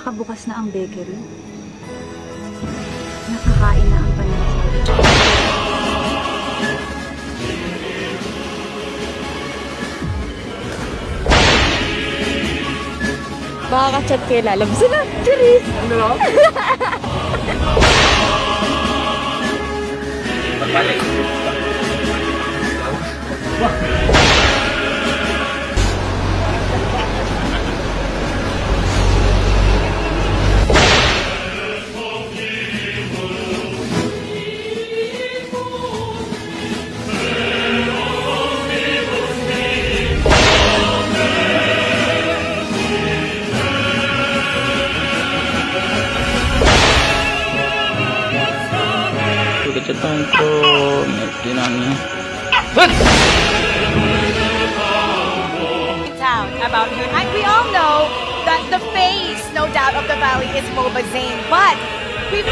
Nakabukas na ang bakery. Nakakain na ang panahon. Baka ka-chat kayo lalabas na. Charis! Ano? Pagbalik. Tanto dinami. Town about her. And we all know that the face, no doubt, of the valley is Mobazane, but we've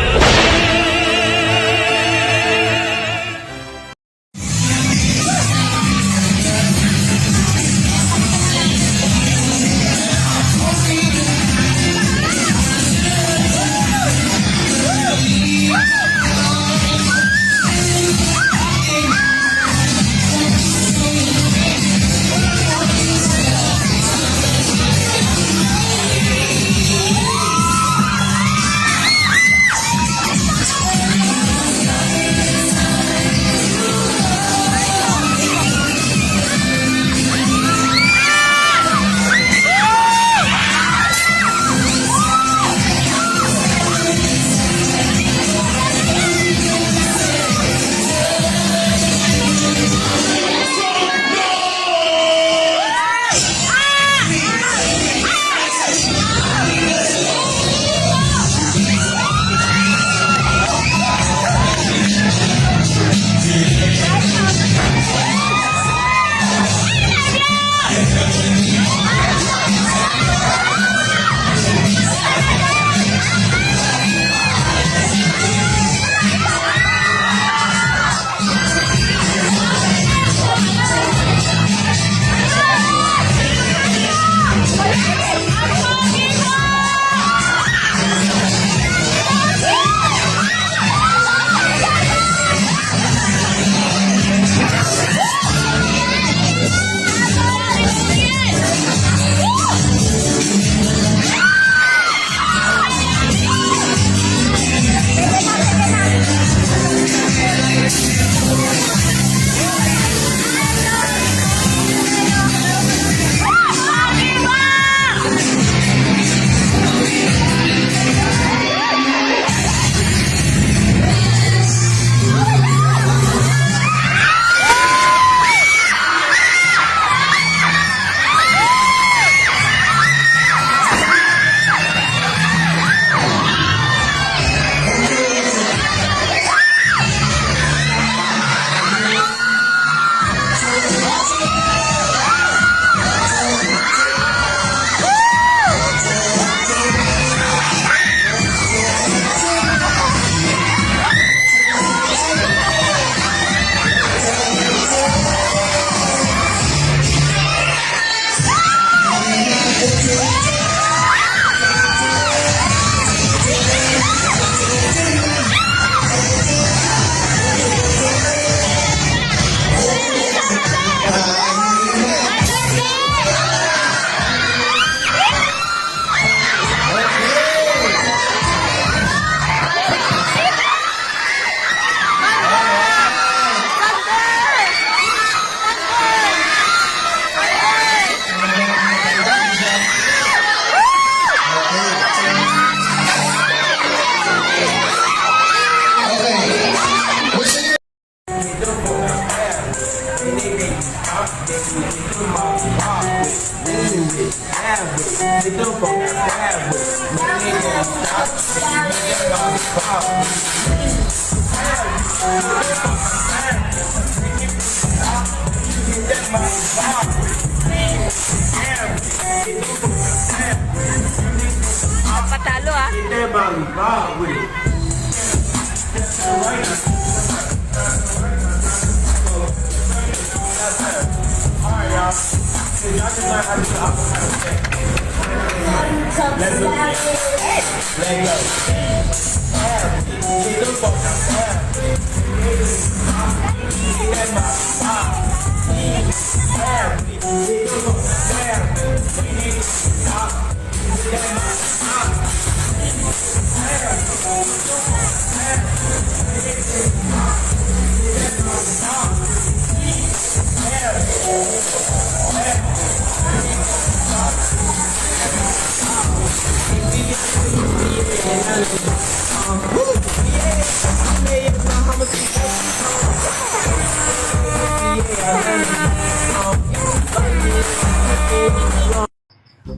Patalo ah. Everybody vibe with it. Alright, y'all. So y'all just learn how to do opposite. Let's do it.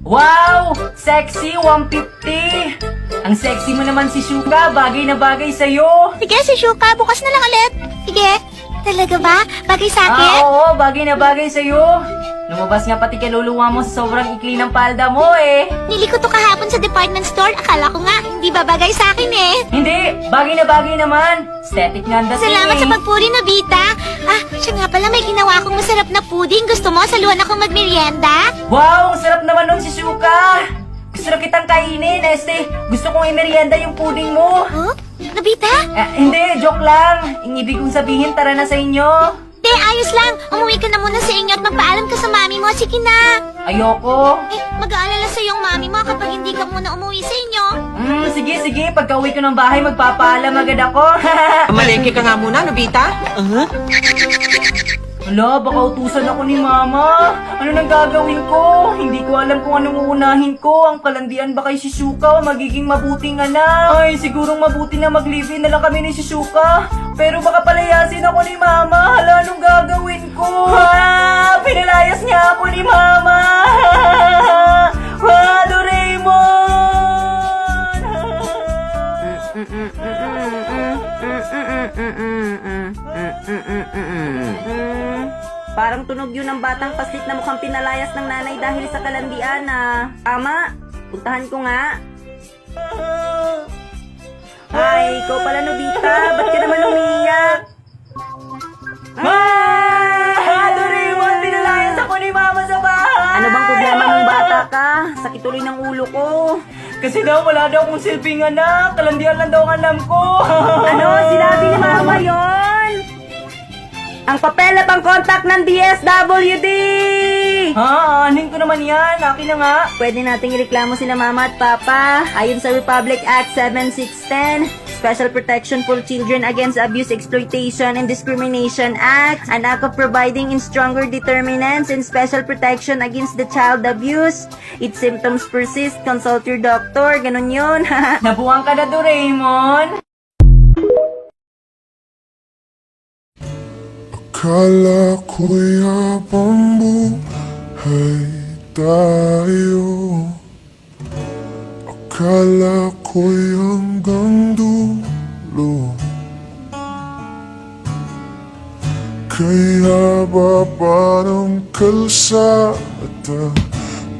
Wow! Sexy 150! Ang sexy mo naman si Shuka, bagay na bagay sa'yo! Sige, si Shuka, bukas na lang ulit. Sige. Talaga ba? Bagay sa akin? Oo, bagay na bagay sa'yo! Lumabas nga pati kaluluwa mo sa sobrang ikli ng palda mo eh! Nili ko to kahapon sa department store. Akala ko nga, hindi ba bagay sa akin eh. Hindi! Bagay na bagay naman! Aesthetic nga ang dating Salamat eh. sa pagpuri, Nobita. Ah, siya nga pala, may ginawa akong masarap na pudding. Gusto mo, saluhan akong magmerienda? Wow! Ang sarap naman nun si Shuka! Gusto na kitang kainin, gusto kong imerienda yung pudding mo! Oh? Nobita? Hindi, joke lang! Ang ibig kong sabihin, tara na sa inyo! Te, ayos lang. Umuwi ka na muna sa inyo at magpaalam ka sa mami mo. Sige na. Ayoko! Eh, mag-aalala sa yung mami mo kapag hindi ka muna umuwi sa inyo. Sige. Pagka uwi ko ng bahay, magpapaalam agad ako. Malengke ka nga muna, Nobita. Hala, baka utusan ako ni Mama. Ano nang gagawin ko? Hindi ko alam kung anong uunahin ko. Ang kalandian ba kay Shizuka o magiging mabuting anak? Ay, sigurong mabuti na mag-live-in na lang kami ni Shizuka. Pero baka palayasin ako ni Mama. Hala, anong gagawin ko? Ha! Pinalayas niya ako ni Mama! Ha! Doraemon! Parang tunog yun ng batang paslit na mukhang pinalayas ng nanay dahil sa kalandian ah. Tama, puntahan ko nga. Ay, ikaw pala Nobita, ba't ka naman umiyak? Doraemon, pinalayas ako ni Mama sa bahay! Ano bang problema mong bata ka? Sakit tuloy ng ulo ko. Kasi daw wala daw akong silbing anak. Kalandian lang daw ang alam ko. Ano? Sinabi ni Mama yon? Ang papel at ang contact ng DSWD! Ha? Anin ko naman yan. Akin na nga. Pwede nating ireklamo sila Mama at Papa. Ayon sa Republic Act 7610, Special Protection for Children Against Abuse, Exploitation, and Discrimination Act, an act of providing in stronger determinants and special protection against the child abuse. Its symptoms persist, consult your doctor. Ganon yun. Nabuwang ka na, Doraemon. Akala ko'y habang buhay tayo, akala ko'y hanggang dulo. Kaya baba ng kalsada,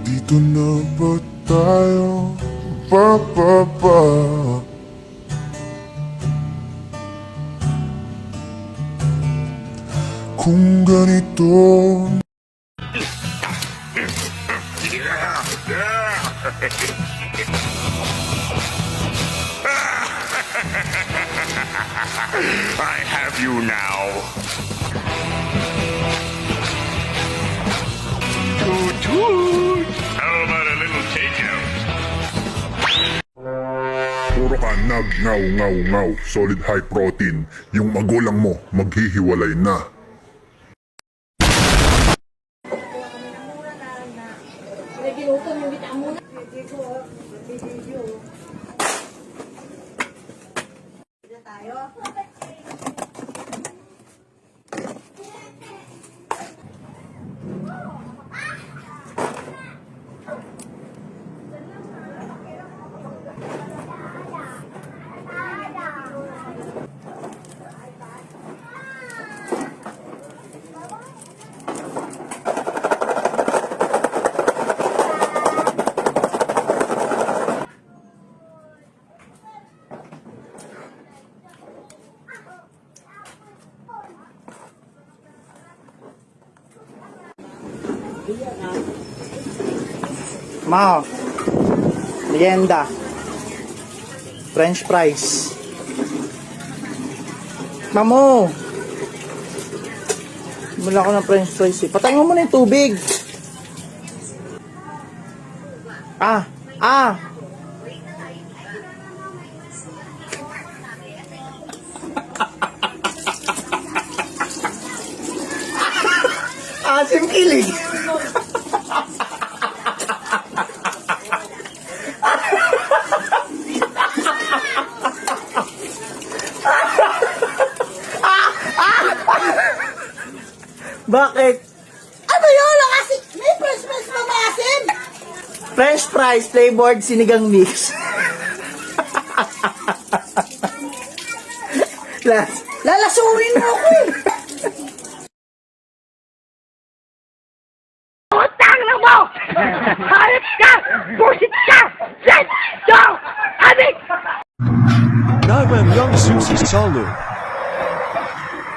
dito na ba tayo bababa? Kung ganito I have you now. Toot toot. How about a little takeout? puro ka nag-ngaw-ngaw-ngaw, solid high protein, yung magulang mo maghihiwalay na. Ma, merienda. French fries. Mamo! Wala ko ng French fries eh. Patayin mo muna yung tubig. Asim kilig. Bakit? Ano yun? Kasi may French fries na maasim. French fries flavored sinigang mix. Lalasurin mo ako eh.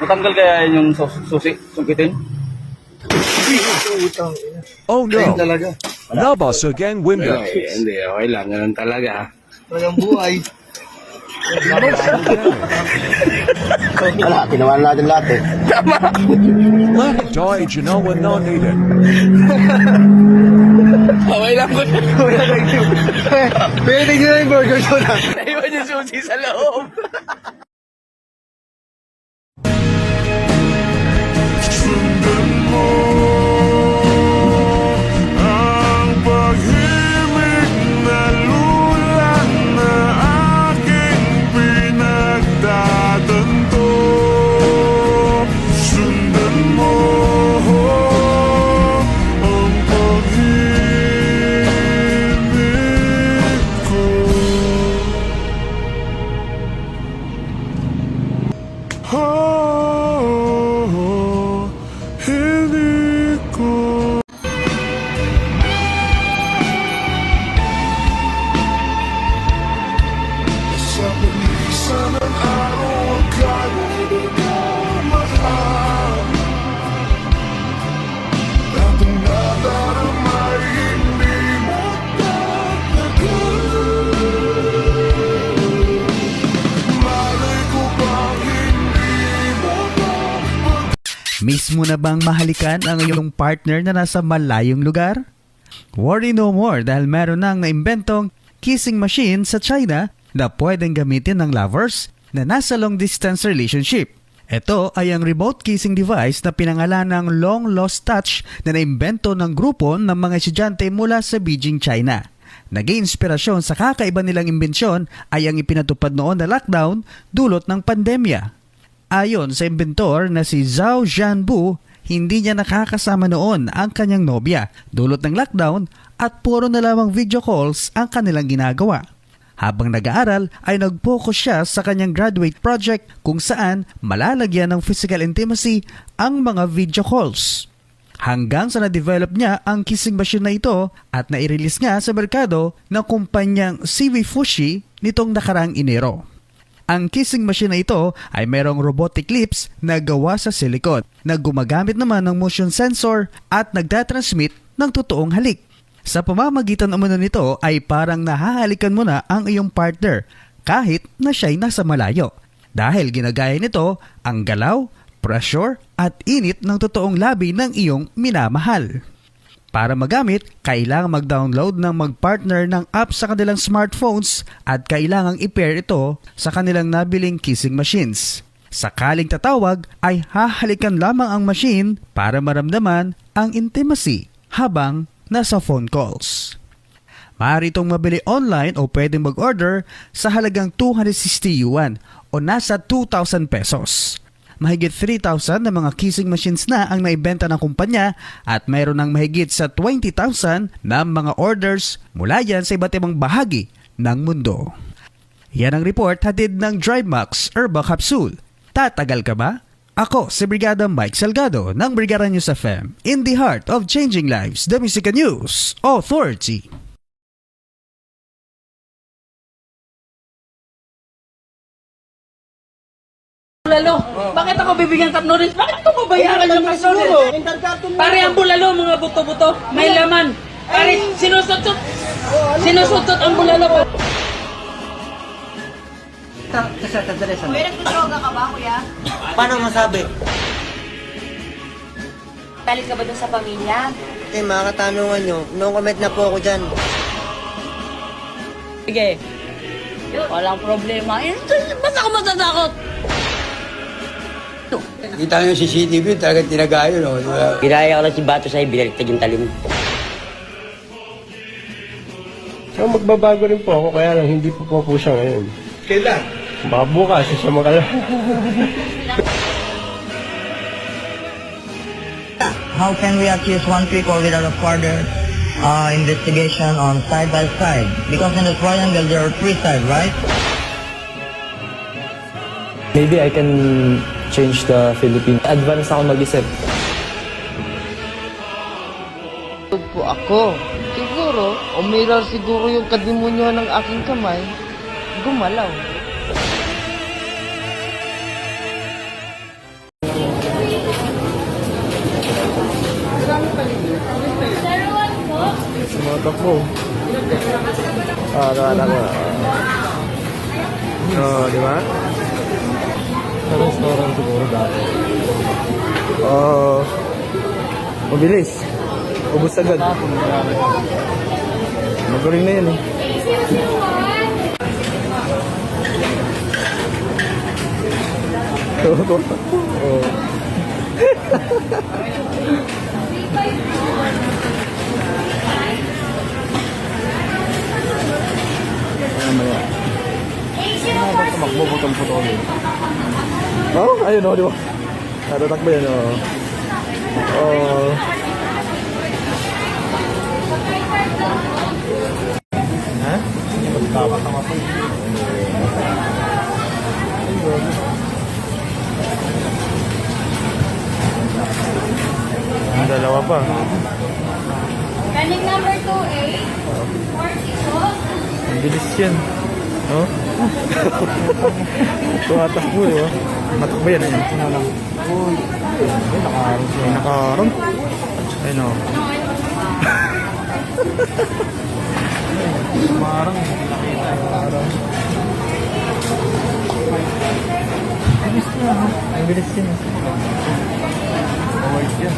Matanggal kaya yung susi, sungkitin? Oh no! Labas again, window. Hindi, okay lang. Ganun talaga. Walang buhay. Wala, tinawan natin lahat eh. Let it die, Genoa not needed. Okay lang po. Pwede nyo na yung burger ko na. Naiwan yung susi sa loob. Sundan mo ang pag-ibig na lulang na aking pinagdadanto. Sundan mo ang pag-ibig ko. Hindi ko sa pag-isa ng araw akala hindi ko mahal. At ang nadarama ay hindi mo tatagal. Malay ko bang hindi mo Miss mo na bang mahalikan ang iyong partner na nasa malayong lugar? Worry no more dahil meron nang naimbentong kissing machine sa China na pwedeng gamitin ng lovers na nasa long distance relationship. Ito ay ang remote kissing device na pinangalan ng Long Lost Touch na naimbento ng grupo ng mga estudyante mula sa Beijing, China. Naging inspirasyon sa kakaiba nilang imbensyon ay ang ipinatupad noon na lockdown dulot ng pandemya. Ayon sa inventor na si Zhao Jianbu, hindi niya nakakasama noon ang kanyang nobya dulot ng lockdown at puro na lamang video calls ang kanilang ginagawa. Habang nag-aaral ay nag-focus siya sa kanyang graduate project kung saan malalagyan ng physical intimacy ang mga video calls. Hanggang sa na-develop niya ang kissing machine na ito at nai-release nga sa merkado ng kumpanyang CV Fushi nitong nakaraang Enero. Ang kissing machine na ito ay mayroong robotic lips na gawa sa silicone na gumagamit naman ng motion sensor at nagtatransmit ng totoong halik. Sa pamamagitan umano nito ay parang nahahalikan mo na ang iyong partner kahit na siya'y nasa malayo dahil ginagaya nito ang galaw, pressure at init ng totoong labi ng iyong minamahal. Para magamit, kailangang mag-download ng mag-partner ng app sa kanilang smartphones at kailangang i-pair ito sa kanilang nabiling kissing machines. Sakaling tatawag ay hahalikan lamang ang machine para maramdaman ang intimacy habang nasa phone calls. Maaari itong mabili online o pwedeng mag-order sa halagang 260 yuan o nasa 2,000 pesos. Mahigit 3,000 na mga kissing machines na ang naibenta ng kumpanya at mayroon ng mahigit sa 20,000 na mga orders mula yan sa iba't ibang bahagi ng mundo. Yan ang report hatid ng DriveMax Herba Capsule. Tatagal ka ba? Ako si Brigada Mike Salgado ng Brigada News FM. In the heart of changing lives, the Music News Authority. Bulalo, bakit ako bibigyan cup noodles? Bakit ko babayaran yung cup noodles? Pare ang bulalo, mga buto-buto, may laman. Pare, sinusutot ang bulalo ko. Kuya, nagdodroga ka ba, kuya? Paano masabi? Galit ka ba dun sa pamilya? Mga katanungan nyo, no comment na po ako dyan. Sige. Walang problema. Basta ako matatakot. Kita nyo yung CCTV, talagang tinagayo, no? Ginaya ko lang si Bato sa'yo, binaliktad yung talim. So, magbabago rin po ako, kaya lang hindi po siya ngayon. Kailan? Baka bukas, siya makala. How can we accuse one people without a further investigation on side by side? Because in the triangle, there are three sides, right? Maybe I can change the Philippines. Advance ako mag-isip. Po ako. Siguro, umiral siguro yung kadimonyo ng aking kamay. Gumalaw. Sumatak po. Nakala ko. Di ba? Sa restaurant siguro dati. Mabilis. Ubus agad. Magaling na yun eh. Tumakbo-putol-putol. Ayun o, di ba? Natatakbo yan o. Ha? Magkakatama po. Ang dalawa pa. Running number 2A. Ang bilis yan. Oh? Tumatakbo, di ba? Matakbo yan. Ano lang? Ay, nakaharang siya. Nakaharang? Ayun o. Nakaharang. Nakaharang. Bilis niya, ha? Ang bilis yan. Awards yan.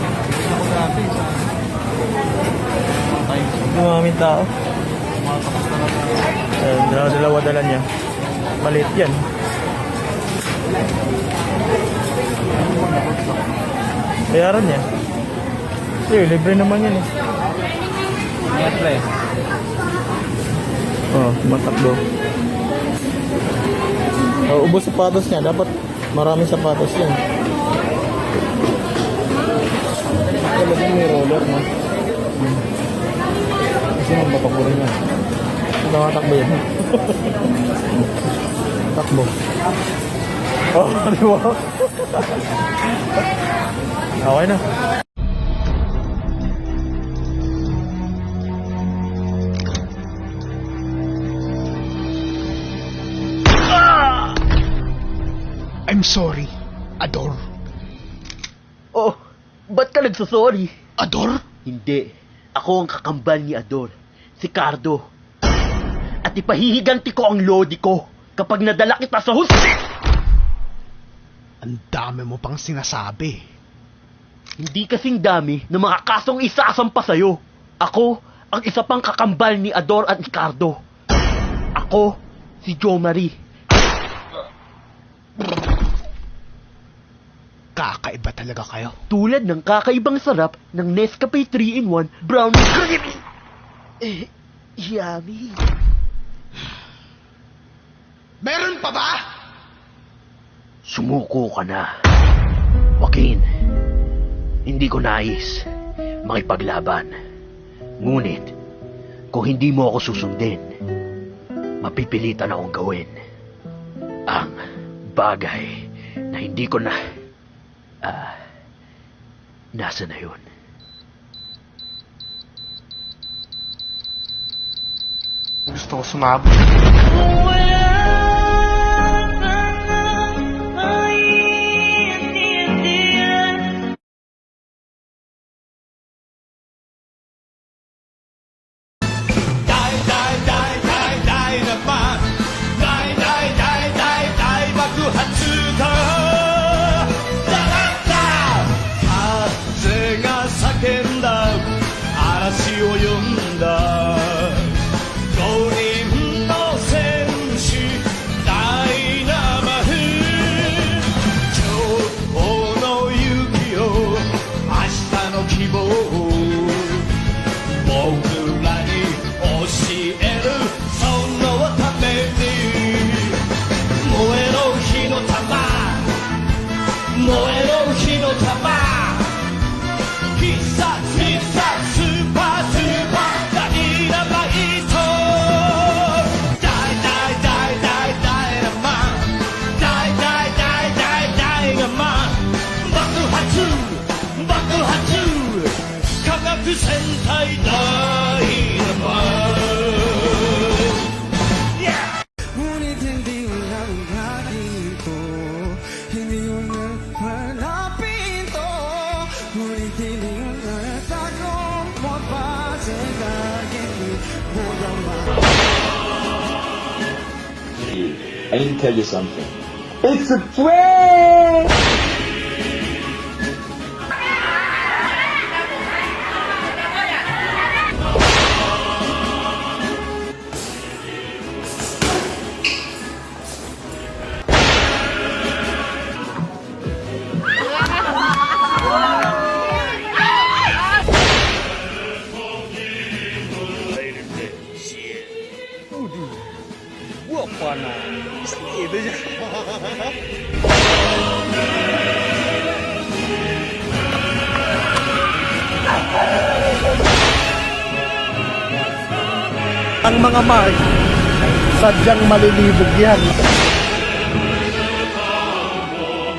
Ako dati sa... Dumaming tao. Dalawa dala niya. Maliit yan. Bayaran niya. Libre naman yan eh. Libre. Matakbo. Ubos sapatos niya. Dapat maraming sapatos yan. Talagang may roller, no? Kasi matakbo rin yan. Tumatakbo yan. Takbo. Di ba? Okay na. I'm sorry, Ador. Oh, ba't ka nagsasorry? Ador? Hindi. Ako ang kakambal ni Ador. Si Cardo. At ipahihiganti ko ang lodi ko kapag nadala kita sa husga. Ang dami mo pang sinasabi. Hindi kasing dami ng mga kasong isasampa sa'yo. Ako ang isa pang kakambal ni Ador at Ricardo. Ako si Jo Marie. Kakaiba talaga kayo. Tulad ng kakaibang sarap ng Nescafe 3-in-1 Brown Creamy. Yummy. Meron pa ba? Sumuko ka na. Joaquin, hindi ko nais makipaglaban. Ngunit, kung hindi mo ako susundin, mapipilitan akong gawin ang bagay na hindi ko na... nasa na yun? Gusto ko sumabot. Sensei Dahirapan. Ngunit hindi mo lang dito, hindi mo na hanapin to. Ngunit hindi mo na takong mapasig lagi mo naman. I need to tell you something. It's a prank! Ang mga Mark, sadyang malilibog yan.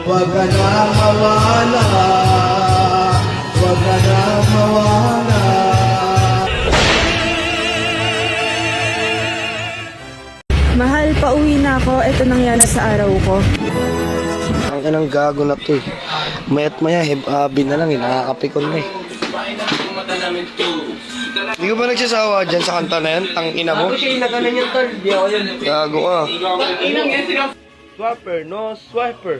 Huwag ka na mawala, huwag ka na mawala. Mahal, pauwi na ako. Ito nangyari sa araw ko. Ang kanang gago na to eh. Mayat maya, na lang eh, nakakapikon na eh. Hindi ko ba nagsasawa dyan sa kanta na yan? Tangina mo? Ako siya inaganan yung tol. Di ako yun. Gago ka. Swiper, no swiper.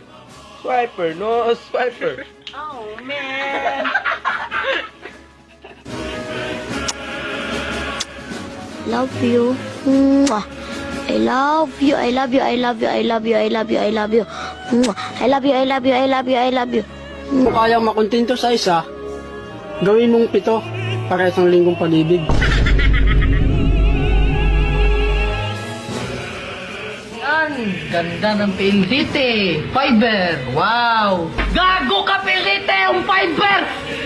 Swiper, no swiper. Oh, man. Love you. Mwah. I love you. I love you. I love you. I love you. I love you. I love you. Mwah. I love you. I love you. I love you. I love you. Kung kayang makontento sa isa, gawin mong 7 para isang linggong pag-ibig. Yan, ganda ng PLDT. Fiber, wow. Gago ka PLDT, yung fiber.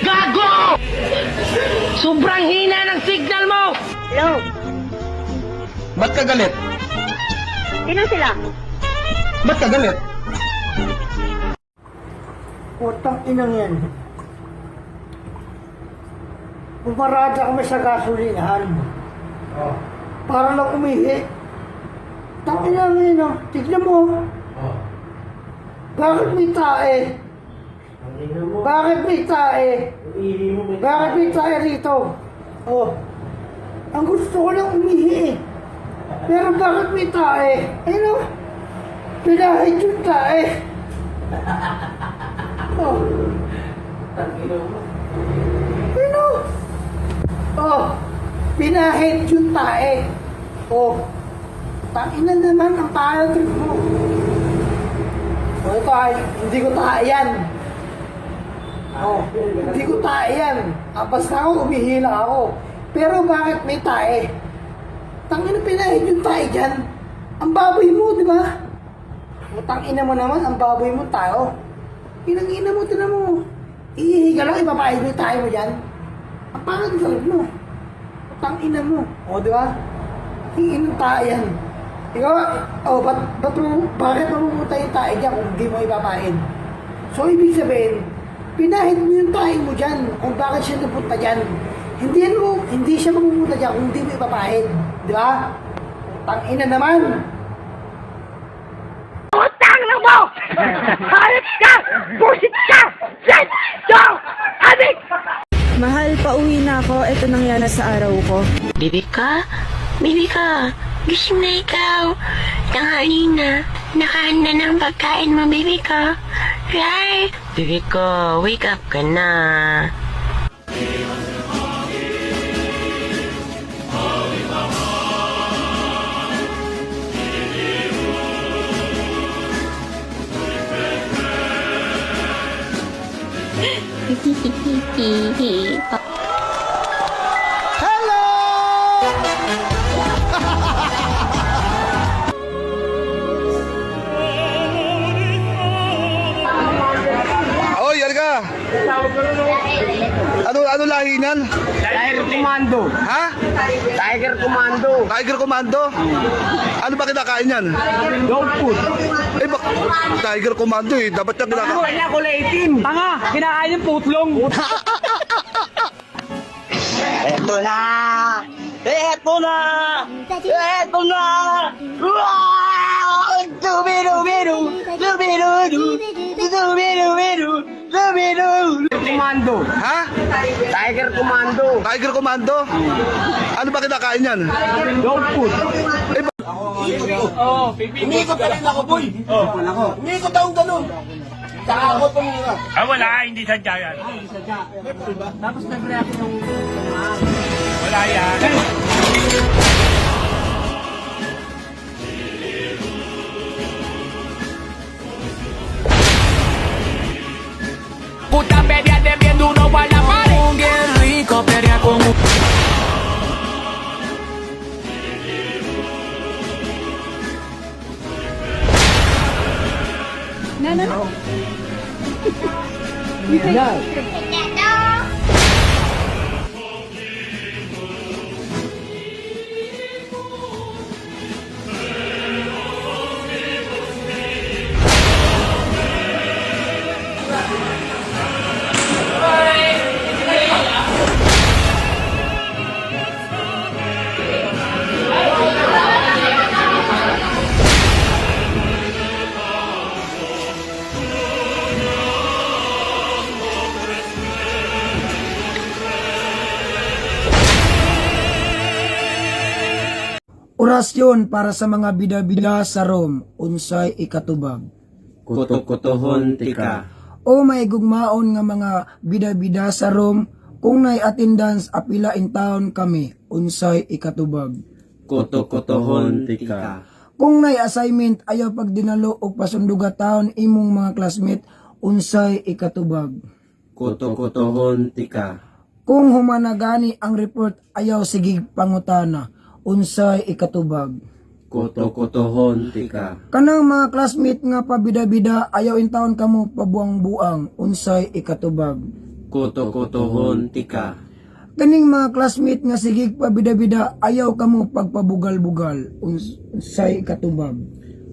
Gago! Sobrang hina ng signal mo. Hello. Ba't ka galit? Sino sila? Ba't ka galit? Putang inang yan. Pumarada kami sa gasolinahan. Para lang umihi. Tangina mo yun, oh. Tignan mo. Bakit may tae? Bakit may tae? Bakit may tae rito? Oh. Ang gusto ko lang umihi eh. Pero bakit may tae? Ayun o. Pinahid yung tae. Oh. Ayun o. Oh. Pinahid yung tae. Oh. Tangina naman ang tae trip mo. Oh, ito ay, hindi ko tae yan. Oh, hindi ko tae yan. Basta ako, umihila ako. Pero bakit may tae? Tangina pinahid yung tae dyan. Ang baboy mo, di ba? Tangina mo naman, ang baboy mo tao. Pinangina mo, tinan mo. Ihihiga lang, ipapahid mo yung tae mo dyan. Ang pangit sa loob mo. Tangina mo. O, di ba? Hingin ng tae yan. Ikaw, bakit mamupunta yung tae dyan kung hindi mo ipapahid? So, ibig sabihin, pinahid mo yung tae mo dyan kung bakit siya napunta dyan. Hindi siya mapupunta dyan kung hindi mo ipapahid. Di ba? Tangina naman! Utang na mo! Halit ka! Busit ka! Let go! Adik! Mahal, pauwi na ako. Ito nangyari sa araw ko. Bibi ka? Bibi ka? Gising na ikaw. Tanghali na. Nakahanda ng pagkain mo, bibi ka. Right? Bibi ko, wake up ka na. Oy, Alga! Ano lahinan? Tiger Commando. Ha? Tiger Commando. Tiger Commando? Ano ba kinakain yan? Dog food. Eh, Tiger Commando eh. Dapat yung kinakain. Kanya kulay itim. Tanga, kinakain yung putlong. Eto na! Eto na! Eto na! Wow! Dubi-dubi-du! Dubi-du-du! Dubi-du-bi-du! Dubi-du! Commando. Ha? Tiger Commando! Tiger Commando? Ano ba kinakain yan? Dog food! Umikot ka rin ako, boy. Umikot akong ganun. Saka ako tumira. Ah, wala, hindi sadya yan. Tapos nag-react yung... Wala yan. Puta media debiendo no va la pared. Un bien rico pelea con un... Orasyon para sa mga bida-bida sa Rome, unsay ikatubag. Kuto-kutohon tika. O may gugmaon nga mga bida-bida sa Rome, kung nay attendance apila in town kami, unsay ikatubag. Kuto-kutohon tika. Kung nay assignment ayaw pag dinalo o pasunduga taon imong mga classmate, unsay ikatubag. Kuto-kutohon tika. Kung humanagani ang report ayaw sigig pangutana, unsay ikatubag. Kuto-kutohon tika. Kanang mga classmate nga pabida-bida ayaw in taon kamo pabuang-buang, unsay ikatubag. Kuto-kutohon tika. Kaning mga classmate nga sigig pabida-bida ayaw kamo pagpabugal-bugal, unsay ikatubag.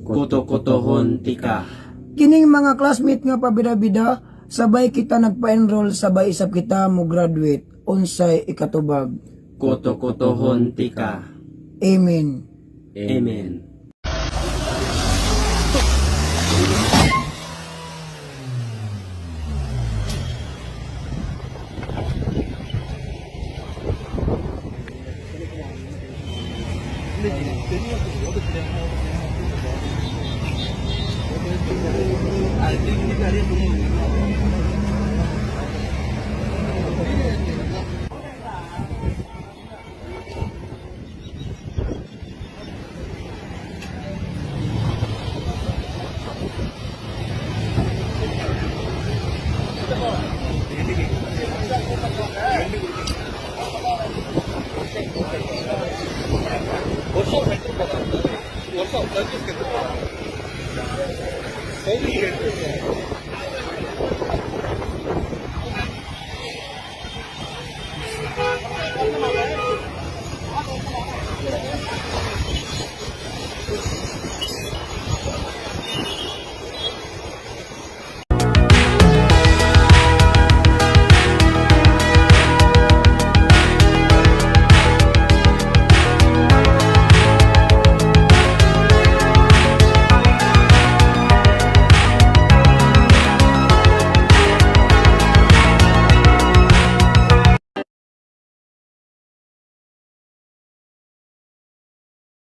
Kuto-kutohon tika. Kining mga classmate nga pabida-bida sabay kita nagpa-enroll, sabay isap kita mo graduate, unsay ikatubag. Kuto-kutohon tika. Amen. Amen. What's up?